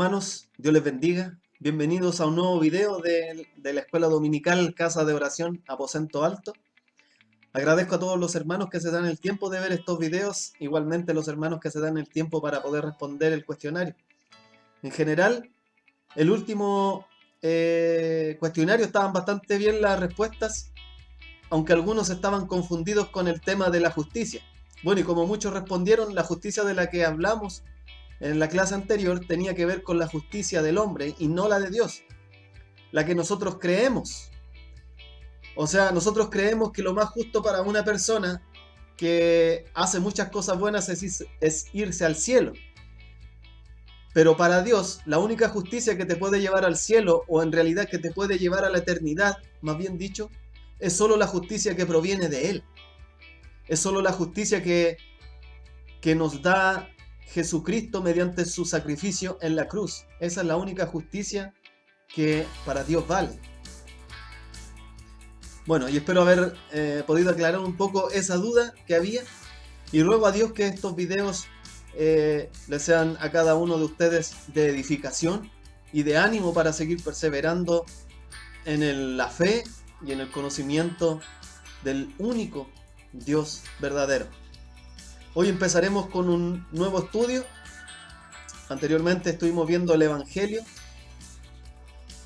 hermanos, Dios les bendiga. Bienvenidos a un nuevo video de la Escuela Dominical Casa de Oración Aposento Alto. Agradezco a todos los hermanos que se dan el tiempo de ver estos videos, igualmente los hermanos que se dan el tiempo para poder responder el cuestionario. En general, el último cuestionario estaban bastante bien las respuestas, aunque algunos estaban confundidos con el tema de la justicia. Bueno, y como muchos respondieron, la justicia de la que hablamos en la clase anterior tenía que ver con la justicia del hombre y no la de Dios, la que nosotros creemos. O sea, nosotros creemos que lo más justo para una persona que hace muchas cosas buenas es irse al cielo. Pero para Dios, la única justicia que te puede llevar al cielo, o en realidad que te puede llevar a la eternidad, más bien dicho, es solo la justicia que proviene de Él. Es solo la justicia que nos da Jesucristo mediante su sacrificio en la cruz. Esa es la única justicia que para Dios vale. Bueno, y espero haber podido aclarar un poco esa duda que había. Y ruego a Dios que estos videos les sean a cada uno de ustedes de edificación y de ánimo para seguir perseverando en la fe y en el conocimiento del único Dios verdadero. Hoy empezaremos con un nuevo estudio. Anteriormente estuvimos viendo el Evangelio.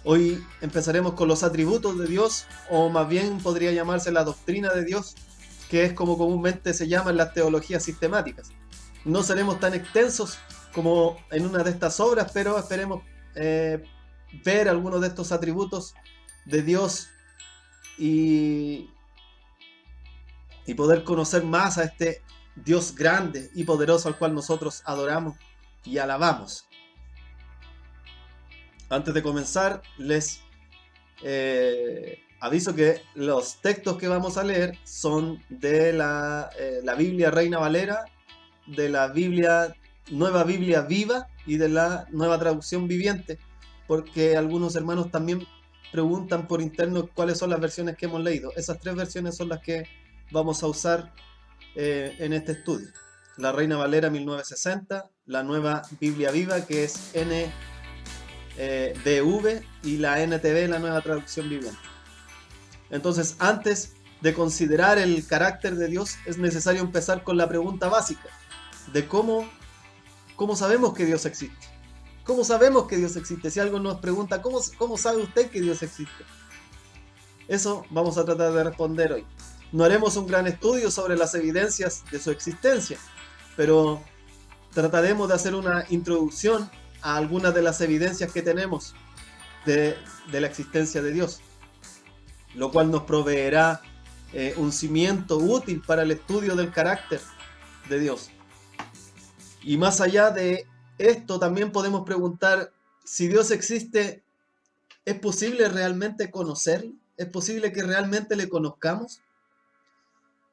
Hoy empezaremos con los atributos de Dios, o más bien podría llamarse la doctrina de Dios, que es como comúnmente se llama en las teologías sistemáticas. No seremos tan extensos como en una de estas obras, pero esperemos ver algunos de estos atributos de Dios y poder conocer más a este Dios grande y poderoso al cual nosotros adoramos y alabamos. Antes de comenzar, les aviso que los textos que vamos a leer son de la Biblia Reina Valera, de la Nueva Biblia Viva y de la Nueva Traducción Viviente, porque algunos hermanos también preguntan por interno cuáles son las versiones que hemos leído. Esas tres versiones son las que vamos a usar en este estudio: la Reina Valera 1960, la Nueva Biblia Viva, que es NBV, y la NTV, la Nueva Traducción Viviente. Entonces, antes de considerar el carácter de Dios, es necesario empezar con la pregunta básica de cómo sabemos que Dios existe. ¿Cómo sabemos que Dios existe? Si alguien nos pregunta, ¿cómo sabe usted que Dios existe? Eso vamos a tratar de responder hoy. No haremos un gran estudio sobre las evidencias de su existencia, pero trataremos de hacer una introducción a algunas de las evidencias que tenemos de la existencia de Dios, lo cual nos proveerá un cimiento útil para el estudio del carácter de Dios. Y más allá de esto, también podemos preguntar: si Dios existe, ¿es posible realmente conocerlo? ¿Es posible que realmente le conozcamos?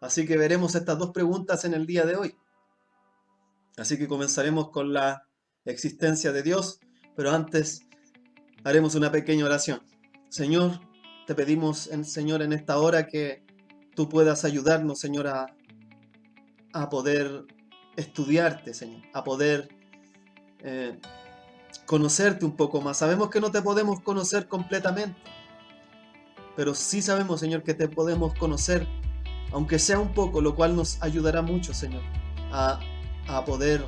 Así que veremos estas dos preguntas en el día de hoy. Así que comenzaremos con la existencia de Dios, pero antes haremos una pequeña oración. Señor, te pedimos, Señor, en esta hora que tú puedas ayudarnos, Señor, a poder estudiarte, Señor, a poder conocerte un poco más. Sabemos que no te podemos conocer completamente, pero sí sabemos, Señor, que te podemos conocer, aunque sea un poco, lo cual nos ayudará mucho, Señor, a poder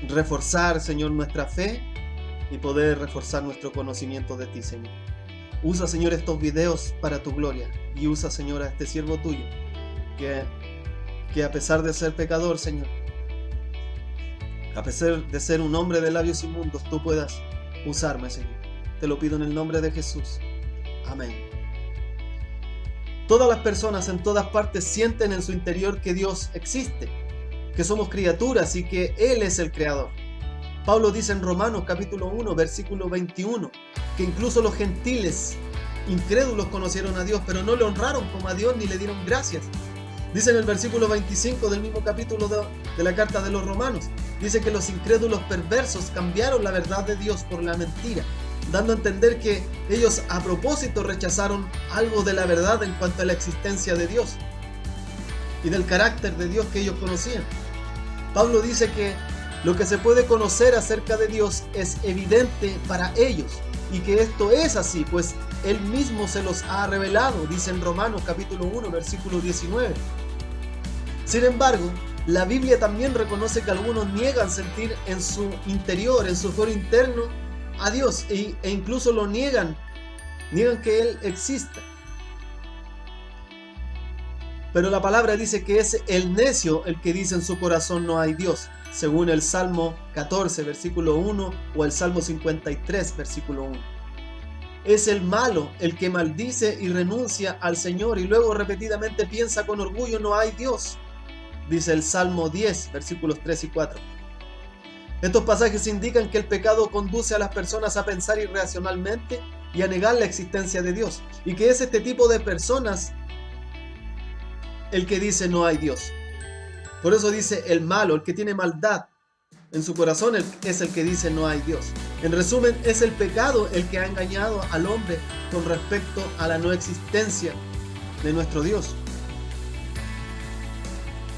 reforzar, Señor, nuestra fe y poder reforzar nuestro conocimiento de ti, Señor. Usa, Señor, estos videos para tu gloria, y usa, Señor, a este siervo tuyo, que a pesar de ser pecador, Señor, a pesar de ser un hombre de labios inmundos, tú puedas usarme, Señor. Te lo pido en el nombre de Jesús. Amén. Todas las personas en todas partes sienten en su interior que Dios existe, que somos criaturas y que Él es el creador. Pablo dice en Romanos capítulo 1, versículo 21, que incluso los gentiles incrédulos conocieron a Dios, pero no le honraron como a Dios ni le dieron gracias. Dice en el versículo 25 del mismo capítulo de la carta de los Romanos, dice que los incrédulos perversos cambiaron la verdad de Dios por la mentira, dando a entender que ellos a propósito rechazaron algo de la verdad en cuanto a la existencia de Dios y del carácter de Dios que ellos conocían. Pablo dice que Lo que se puede conocer acerca de Dios es evidente para ellos, y que esto es así, pues Él mismo se los ha revelado, dice en Romanos capítulo 1, versículo 19. Sin embargo, la Biblia también reconoce que algunos niegan sentir en su interior, en su foro interno, a Dios, e incluso lo niegan que Él exista. Pero la palabra dice que es el necio el que dice en su corazón no hay Dios, según el Salmo 14, versículo 1, o el Salmo 53, versículo 1. Es el malo el que maldice y renuncia al Señor y luego repetidamente piensa con orgullo no hay Dios, dice el Salmo 10, versículos 3 y 4. Estos pasajes indican que el pecado conduce a las personas a pensar irracionalmente y a negar la existencia de Dios, y que es este tipo de personas el que dice no hay Dios. Por eso dice el malo, el que tiene maldad en su corazón, es el que dice no hay Dios. En resumen, es el pecado el que ha engañado al hombre con respecto a la no existencia de nuestro Dios.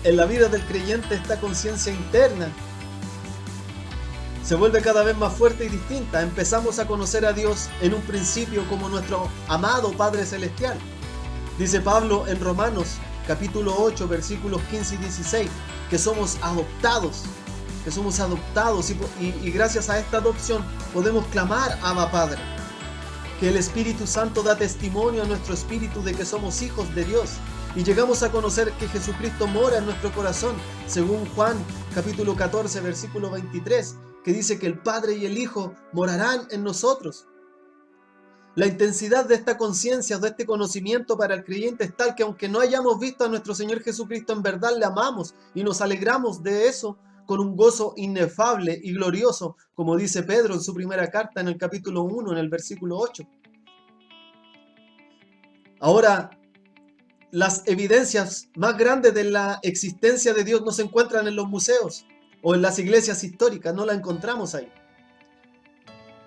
En la vida del creyente, esta conciencia interna se vuelve cada vez más fuerte y distinta. Empezamos a conocer a Dios en un principio como nuestro amado Padre Celestial. Dice Pablo en Romanos capítulo 8, versículos 15 y 16, que somos adoptados, y gracias a esta adopción podemos clamar Abba Padre. Que el Espíritu Santo da testimonio a nuestro espíritu de que somos hijos de Dios, y llegamos a conocer que Jesucristo mora en nuestro corazón, según Juan capítulo 14, versículo 23, que dice que el Padre y el Hijo morarán en nosotros. La intensidad de esta conciencia, de este conocimiento para el creyente es tal que aunque no hayamos visto a nuestro Señor Jesucristo, en verdad le amamos y nos alegramos de eso con un gozo inefable y glorioso, como dice Pedro en su primera carta en el capítulo 1, en el versículo 8. Ahora, las evidencias más grandes de la existencia de Dios no se encuentran en los museos o en las iglesias históricas, no la encontramos ahí.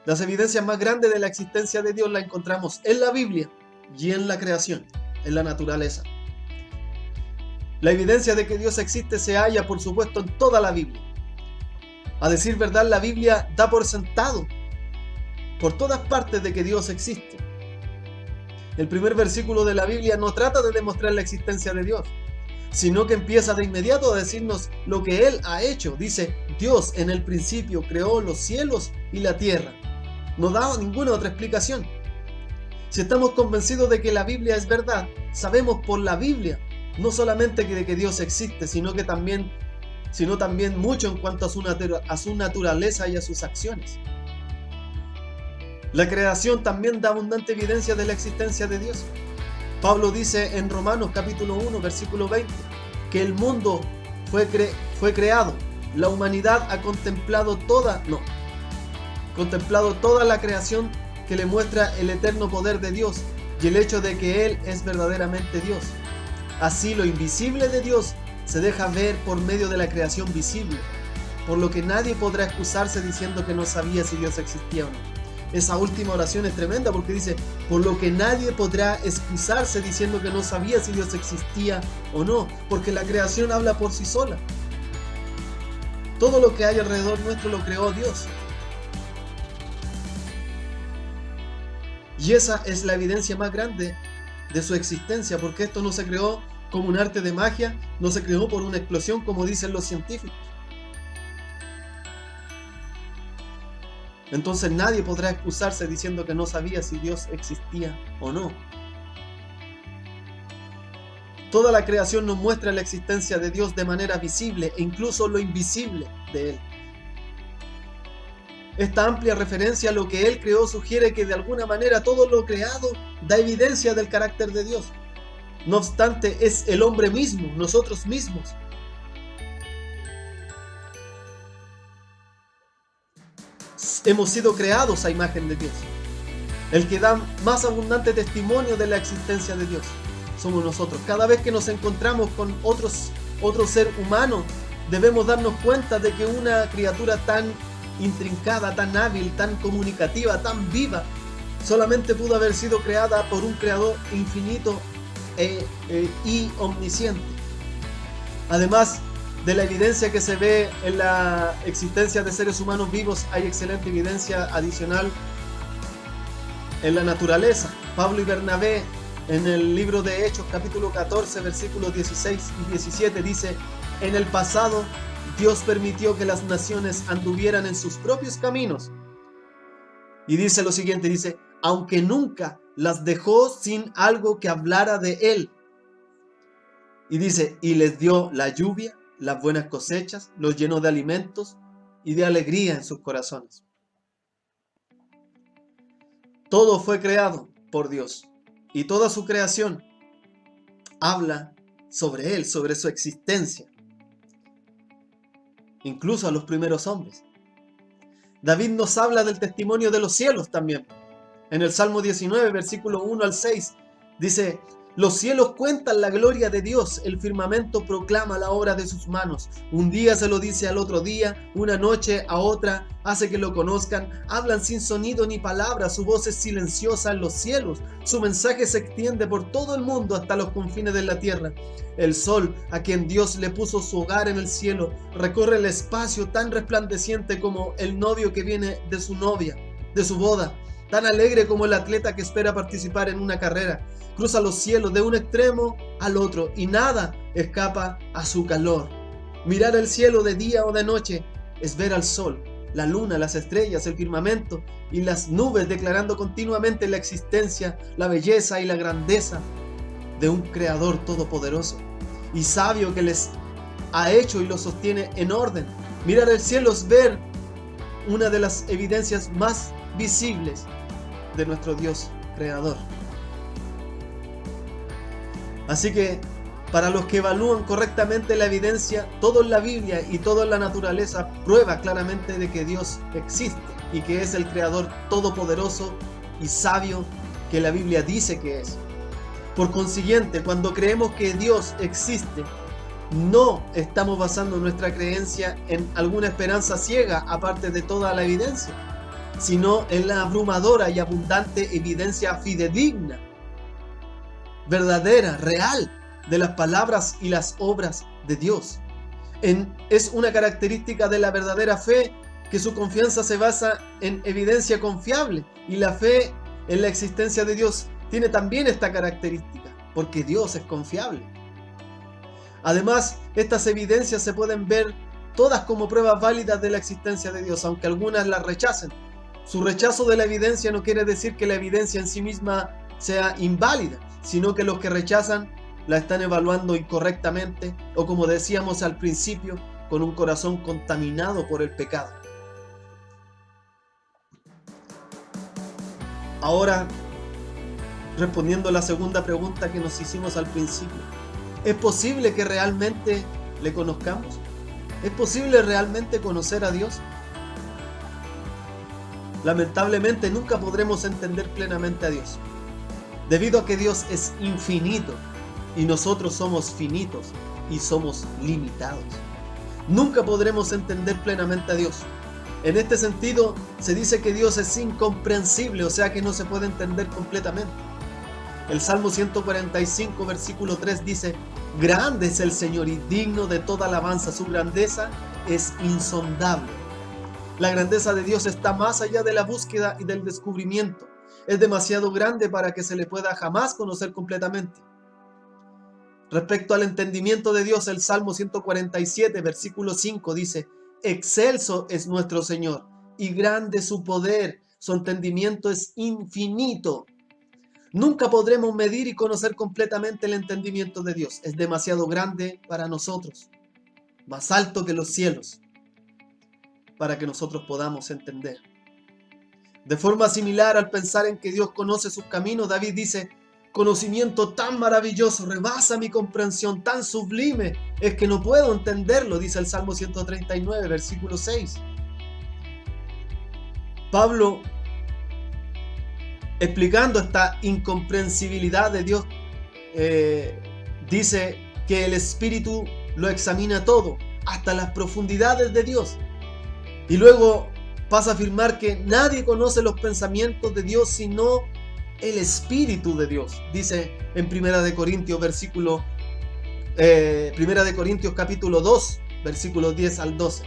Las evidencias más grandes de la existencia de Dios la encontramos en la Biblia y en la creación, en la naturaleza. La evidencia de que Dios existe se halla, por supuesto, en toda la Biblia. A decir verdad, la Biblia da por sentado por todas partes de que Dios existe. El primer versículo de la Biblia no trata de demostrar la existencia de Dios, sino que empieza de inmediato a decirnos lo que Él ha hecho. Dice, Dios en el principio creó los cielos y la tierra. No da ninguna otra explicación. Si estamos convencidos de que la Biblia es verdad, sabemos por la Biblia no solamente de que Dios existe, sino también mucho en cuanto a su naturaleza y a sus acciones. La creación también da abundante evidencia de la existencia de Dios. Pablo dice en Romanos capítulo 1, versículo 20, que el mundo fue creado. La humanidad ha contemplado toda la creación que le muestra el eterno poder de Dios y el hecho de que Él es verdaderamente Dios. Así lo invisible de Dios se deja ver por medio de la creación visible, por lo que nadie podrá excusarse diciendo que no sabía si Dios existía o no. Esa última oración es tremenda porque dice, por lo que nadie podrá excusarse diciendo que no sabía si Dios existía o no, porque la creación habla por sí sola. Todo lo que hay alrededor nuestro lo creó Dios. Y esa es la evidencia más grande de su existencia, porque esto no se creó como un arte de magia, no se creó por una explosión como dicen los científicos. Entonces nadie podrá excusarse diciendo que no sabía si Dios existía o no. Toda la creación nos muestra la existencia de Dios de manera visible e incluso lo invisible de Él. Esta amplia referencia a lo que Él creó sugiere que de alguna manera todo lo creado da evidencia del carácter de Dios. No obstante, es el hombre mismo, nosotros mismos. Hemos sido creados a imagen de Dios. El que da más abundante testimonio de la existencia de Dios somos nosotros. Cada vez que nos encontramos con otro ser humano, debemos darnos cuenta de que una criatura tan intrincada, tan hábil, tan comunicativa, tan viva, solamente pudo haber sido creada por un creador infinito y omnisciente. Además, de la evidencia que se ve en la existencia de seres humanos vivos, hay excelente evidencia adicional en la naturaleza. Pablo y Bernabé, en el libro de Hechos, capítulo 14, versículos 16 y 17, dice: en el pasado, Dios permitió que las naciones anduvieran en sus propios caminos. Y dice lo siguiente, dice: aunque nunca las dejó sin algo que hablara de Él. Y dice: y les dio la lluvia, las buenas cosechas, los llenó de alimentos y de alegría en sus corazones. Todo fue creado por Dios y toda su creación habla sobre Él, sobre su existencia, incluso a los primeros hombres. David nos habla del testimonio de los cielos también. En el Salmo 19, versículo 1 al 6, dice: los cielos cuentan la gloria de Dios, el firmamento proclama la obra de sus manos. Un día se lo dice al otro día, una noche a otra hace que lo conozcan. Hablan sin sonido ni palabra, su voz es silenciosa en los cielos. Su mensaje se extiende por todo el mundo hasta los confines de la tierra. El sol, a quien Dios le puso su hogar en el cielo, recorre el espacio tan resplandeciente como el novio que viene de su novia, de su boda. Tan alegre como el atleta que espera participar en una carrera. Cruza los cielos de un extremo al otro y nada escapa a su calor. Mirar el cielo de día o de noche es ver al sol, la luna, las estrellas, el firmamento y las nubes, declarando continuamente la existencia, la belleza y la grandeza de un creador todopoderoso y sabio que les ha hecho y los sostiene en orden. Mirar el cielo es ver una de las evidencias más visibles de nuestro Dios creador. Así que para los que evalúan correctamente la evidencia, todo en la Biblia y todo en la naturaleza prueba claramente de que Dios existe y que es el creador todopoderoso y sabio que la Biblia dice que es. Por consiguiente, cuando creemos que Dios existe, no estamos basando nuestra creencia en alguna esperanza ciega aparte de toda la evidencia, sino en la abrumadora y abundante evidencia fidedigna, verdadera, real, de las palabras y las obras de Dios. Es una característica de la verdadera fe que su confianza se basa en evidencia confiable, y la fe en la existencia de Dios tiene también esta característica, porque Dios es confiable. Además, estas evidencias se pueden ver todas como pruebas válidas de la existencia de Dios, aunque algunas las rechacen. Su rechazo de la evidencia no quiere decir que la evidencia en sí misma sea inválida, sino que los que rechazan la están evaluando incorrectamente o, como decíamos al principio, con un corazón contaminado por el pecado. Ahora, respondiendo a la segunda pregunta que nos hicimos al principio, ¿es posible que realmente le conozcamos? ¿Es posible realmente conocer a Dios? Lamentablemente nunca podremos entender plenamente a Dios, debido a que Dios es infinito y nosotros somos finitos y somos limitados. Nunca podremos entender plenamente a Dios. En este sentido, se dice que Dios es incomprensible, o sea que no se puede entender completamente. El Salmo 145, versículo 3 dice: grande es el Señor y digno de toda alabanza, su grandeza es insondable. La grandeza de Dios está más allá de la búsqueda y del descubrimiento. Es demasiado grande para que se le pueda jamás conocer completamente. Respecto al entendimiento de Dios, el Salmo 147, versículo 5 dice: excelso es nuestro Señor y grande su poder, su entendimiento es infinito. Nunca podremos medir y conocer completamente el entendimiento de Dios. Es demasiado grande para nosotros, más alto que los cielos, para que nosotros podamos entender. De forma similar, al pensar en que Dios conoce sus caminos, David dice: conocimiento tan maravilloso, rebasa mi comprensión, tan sublime, es que no puedo entenderlo, dice el Salmo 139, versículo 6. Pablo, explicando esta incomprensibilidad de Dios, dice que el Espíritu lo examina todo, hasta las profundidades de Dios. Y luego pasa a afirmar que nadie conoce los pensamientos de Dios sino el Espíritu de Dios. Dice en 1 Corintios capítulo 2, versículos 10 al 12.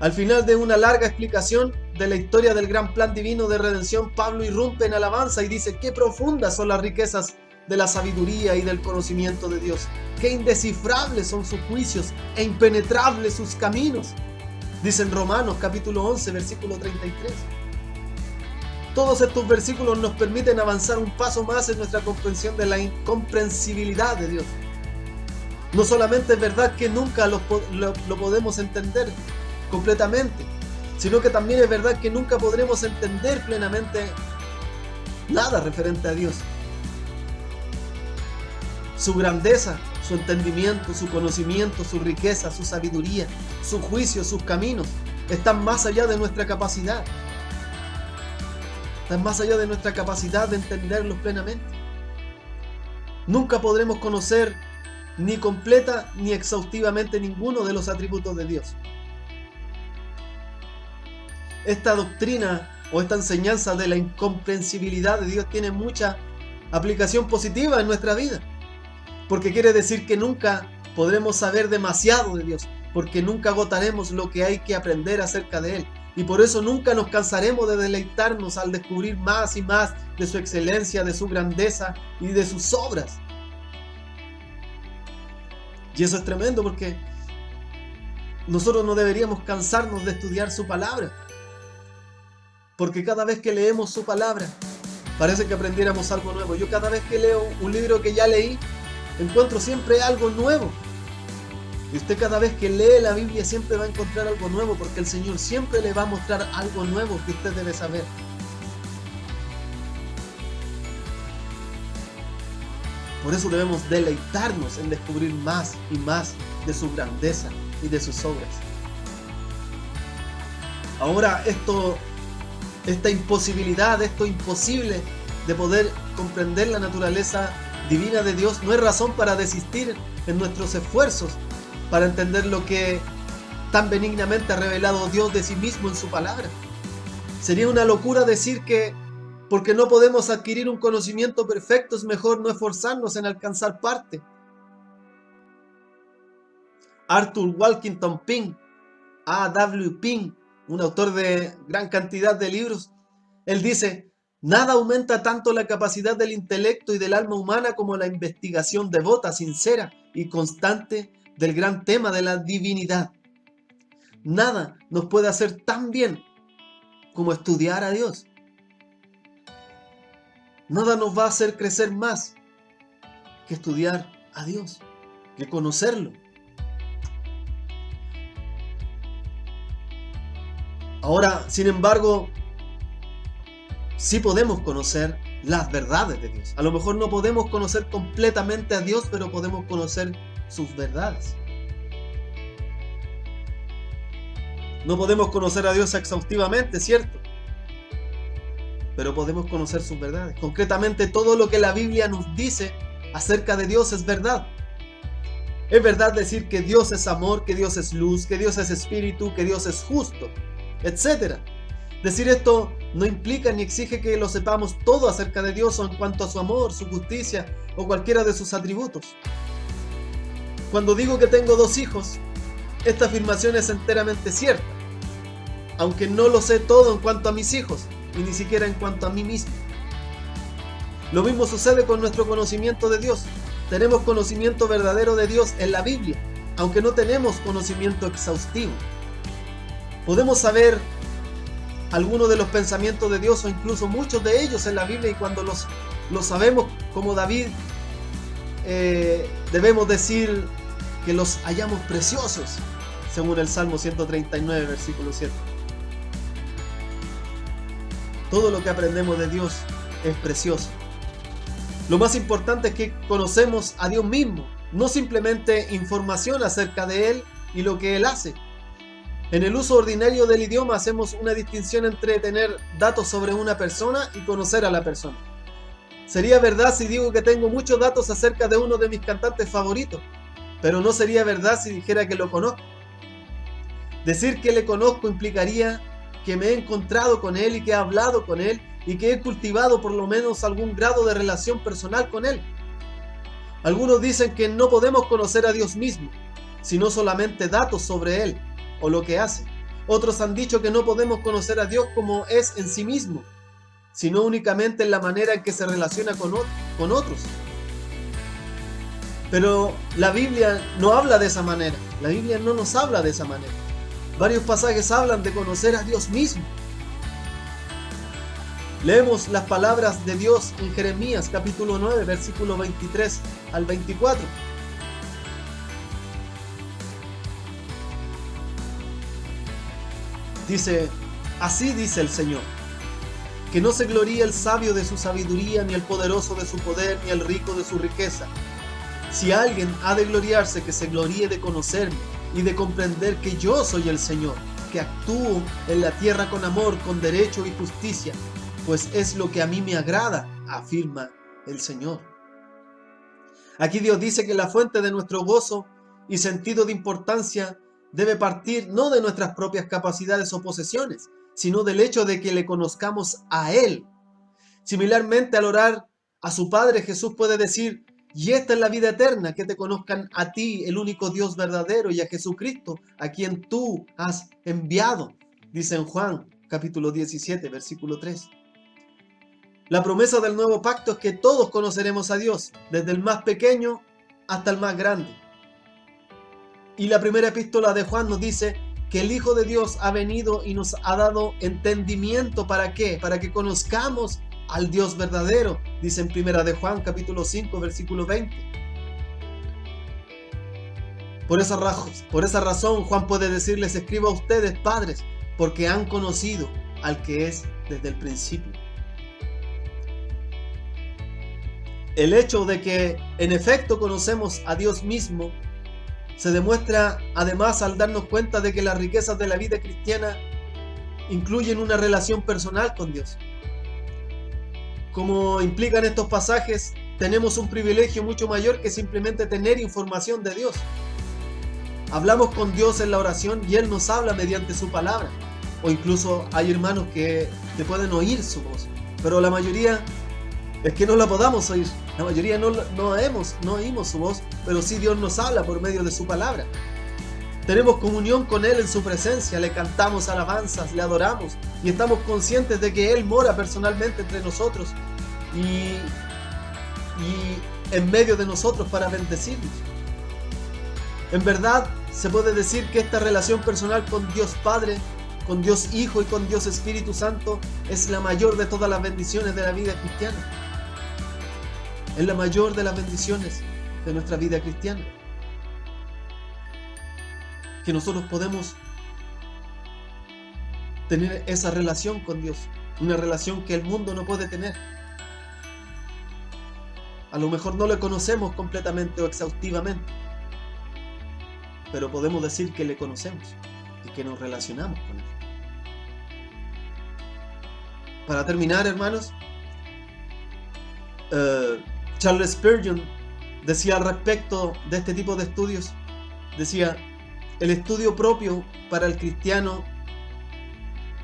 Al final de una larga explicación de la historia del gran plan divino de redención, Pablo irrumpe en alabanza y dice: qué profundas son las riquezas de la sabiduría y del conocimiento de Dios, qué indescifrables son sus juicios e impenetrables sus caminos. Dice en Romanos capítulo 11, versículo 33. Todos estos versículos nos permiten avanzar un paso más en nuestra comprensión de la incomprensibilidad de Dios. No solamente es verdad que nunca lo podemos entender completamente, sino que también es verdad que nunca podremos entender plenamente nada referente a Dios. Su grandeza, su entendimiento, su conocimiento, su riqueza, su sabiduría, su juicio, sus caminos, están más allá de nuestra capacidad. Están más allá de nuestra capacidad de entenderlos plenamente. Nunca podremos conocer ni completa ni exhaustivamente ninguno de los atributos de Dios. Esta doctrina o esta enseñanza de la incomprensibilidad de Dios tiene mucha aplicación positiva en nuestra vida, porque quiere decir que nunca podremos saber demasiado de Dios, porque nunca agotaremos lo que hay que aprender acerca de Él, y por eso nunca nos cansaremos de deleitarnos al descubrir más y más de su excelencia, de su grandeza y de sus obras. Y eso es tremendo, porque nosotros no deberíamos cansarnos de estudiar su palabra, porque cada vez que leemos su palabra parece que aprendiéramos algo nuevo. Yo cada vez que leo un libro que ya leí, encuentro siempre algo nuevo. Y usted cada vez que lee la Biblia siempre va a encontrar algo nuevo, porque el Señor siempre le va a mostrar algo nuevo que usted debe saber. Por eso debemos deleitarnos en descubrir más y más de su grandeza y de sus obras. Ahora esta imposibilidad, esto imposible de poder comprender la naturaleza divina de Dios no es razón para desistir en nuestros esfuerzos para entender lo que tan benignamente ha revelado Dios de sí mismo en su palabra. Sería una locura decir que porque no podemos adquirir un conocimiento perfecto es mejor no esforzarnos en alcanzar parte. Arthur Walkington Pink, A.W. Pink, un autor de gran cantidad de libros, él dice: nada aumenta tanto la capacidad del intelecto y del alma humana como la investigación devota, sincera y constante del gran tema de la divinidad. Nada nos puede hacer tan bien como estudiar a Dios. Nada nos va a hacer crecer más que estudiar a Dios, que conocerlo. Ahora, sin embargo, sí podemos conocer las verdades de Dios. A lo mejor no podemos conocer completamente a Dios, pero podemos conocer sus verdades. No podemos conocer a Dios exhaustivamente, ¿cierto? Pero podemos conocer sus verdades. Concretamente, todo lo que la Biblia nos dice acerca de Dios es verdad. Es verdad decir que Dios es amor, que Dios es luz, que Dios es espíritu, que Dios es justo, etc. Decir esto no implica ni exige que lo sepamos todo acerca de Dios o en cuanto a su amor, su justicia o cualquiera de sus atributos. Cuando digo que tengo 2 hijos, esta afirmación es enteramente cierta, aunque no lo sé todo en cuanto a mis hijos y ni siquiera en cuanto a mí mismo. Lo mismo sucede con nuestro conocimiento de Dios. Tenemos conocimiento verdadero de Dios en la Biblia, aunque no tenemos conocimiento exhaustivo. Podemos saber algunos de los pensamientos de Dios o incluso muchos de ellos en la Biblia, y cuando los sabemos, como David, debemos decir que los hallamos preciosos, según el Salmo 139, versículo 7. Todo lo que aprendemos de Dios es precioso. Lo más importante es que conocemos a Dios mismo, no simplemente información acerca de Él y lo que Él hace. En el uso ordinario del idioma hacemos una distinción entre tener datos sobre una persona y conocer a la persona. Sería verdad si digo que tengo muchos datos acerca de uno de mis cantantes favoritos, pero no sería verdad si dijera que lo conozco. Decir que le conozco implicaría que me he encontrado con él y que he hablado con él y que he cultivado por lo menos algún grado de relación personal con él. Algunos dicen que no podemos conocer a Dios mismo, sino solamente datos sobre Él o lo que hace. Otros han dicho que no podemos conocer a Dios como es en sí mismo, sino únicamente en la manera en que se relaciona con otros. Pero la Biblia no habla de esa manera. La Biblia no nos habla de esa manera. Varios pasajes hablan de conocer a Dios mismo. Leemos las palabras de Dios en Jeremías capítulo 9, versículo 23 al 24. Dice, así dice el Señor, que no se gloríe el sabio de su sabiduría, ni el poderoso de su poder, ni el rico de su riqueza. Si alguien ha de gloriarse, que se gloríe de conocerme y de comprender que yo soy el Señor, que actúo en la tierra con amor, con derecho y justicia, pues es lo que a mí me agrada, afirma el Señor. Aquí Dios dice que la fuente de nuestro gozo y sentido de importancia debe partir no de nuestras propias capacidades o posesiones, sino del hecho de que le conozcamos a Él. Similarmente, al orar a su Padre, Jesús puede decir, y esta es la vida eterna, que te conozcan a ti, el único Dios verdadero, y a Jesucristo, a quien tú has enviado, dice en Juan capítulo 17, versículo 3. La promesa del nuevo pacto es que todos conoceremos a Dios, desde el más pequeño hasta el más grande. Y la primera epístola de Juan nos dice que el Hijo de Dios ha venido y nos ha dado entendimiento. ¿Para qué? Para que conozcamos al Dios verdadero, dice en primera de Juan capítulo 5 versículo 20. Por esa razón Juan puede decirles, escribo a ustedes, padres, porque han conocido al que es desde el principio. El hecho de que en efecto conocemos a Dios mismo se demuestra además al darnos cuenta de que las riquezas de la vida cristiana incluyen una relación personal con Dios. Como implican estos pasajes, tenemos un privilegio mucho mayor que simplemente tener información de Dios. Hablamos con Dios en la oración y Él nos habla mediante su palabra. O incluso hay hermanos que pueden oír su voz, pero la mayoría es que no la podamos oír. La mayoría no oímos su voz, pero sí Dios nos habla por medio de su palabra. Tenemos comunión con Él en su presencia, le cantamos alabanzas, le adoramos y estamos conscientes de que Él mora personalmente entre nosotros y en medio de nosotros para bendecirnos. En verdad, se puede decir que esta relación personal con Dios Padre, con Dios Hijo y con Dios Espíritu Santo es la mayor de todas las bendiciones de la vida cristiana. Es la mayor de las bendiciones de nuestra vida cristiana. Que nosotros podemos tener esa relación con Dios. Una relación que el mundo no puede tener. A lo mejor no le conocemos completamente o exhaustivamente, pero podemos decir que le conocemos y que nos relacionamos con Él. Para terminar, hermanos, Charles Spurgeon decía al respecto de este tipo de estudios, decía, el estudio propio para el cristiano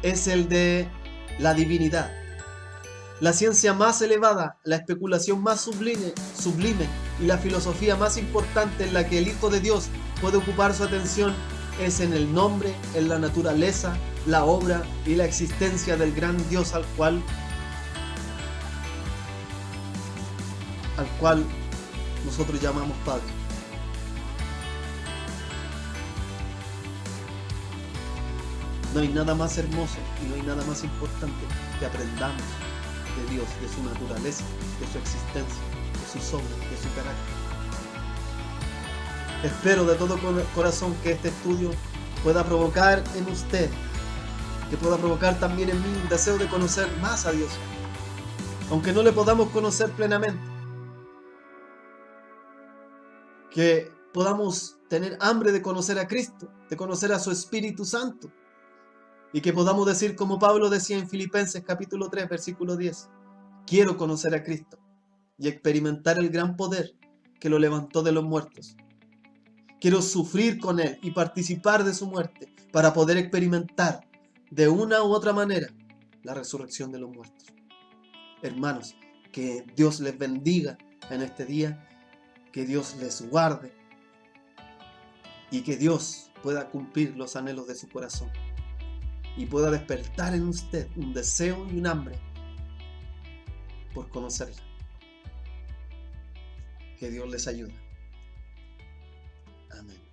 es el de la divinidad. La ciencia más elevada, la especulación más sublime y la filosofía más importante en la que el Hijo de Dios puede ocupar su atención es en el nombre, en la naturaleza, la obra y la existencia del gran Dios al cual nosotros llamamos Padre. No hay nada más hermoso y no hay nada más importante que aprendamos de Dios, de su naturaleza, de su existencia, de sus obras, de su carácter. Espero de todo corazón que este estudio pueda provocar en usted, que pueda provocar también en mí un deseo de conocer más a Dios, aunque no le podamos conocer plenamente. Que podamos tener hambre de conocer a Cristo, de conocer a su Espíritu Santo, y que podamos decir como Pablo decía en Filipenses capítulo 3, versículo 10, quiero conocer a Cristo y experimentar el gran poder que lo levantó de los muertos. Quiero sufrir con Él y participar de su muerte para poder experimentar de una u otra manera la resurrección de los muertos. Hermanos, que Dios les bendiga en este día, que Dios les guarde, y que Dios pueda cumplir los anhelos de su corazón y pueda despertar en usted un deseo y un hambre por conocerla. Que Dios les ayude. Amén.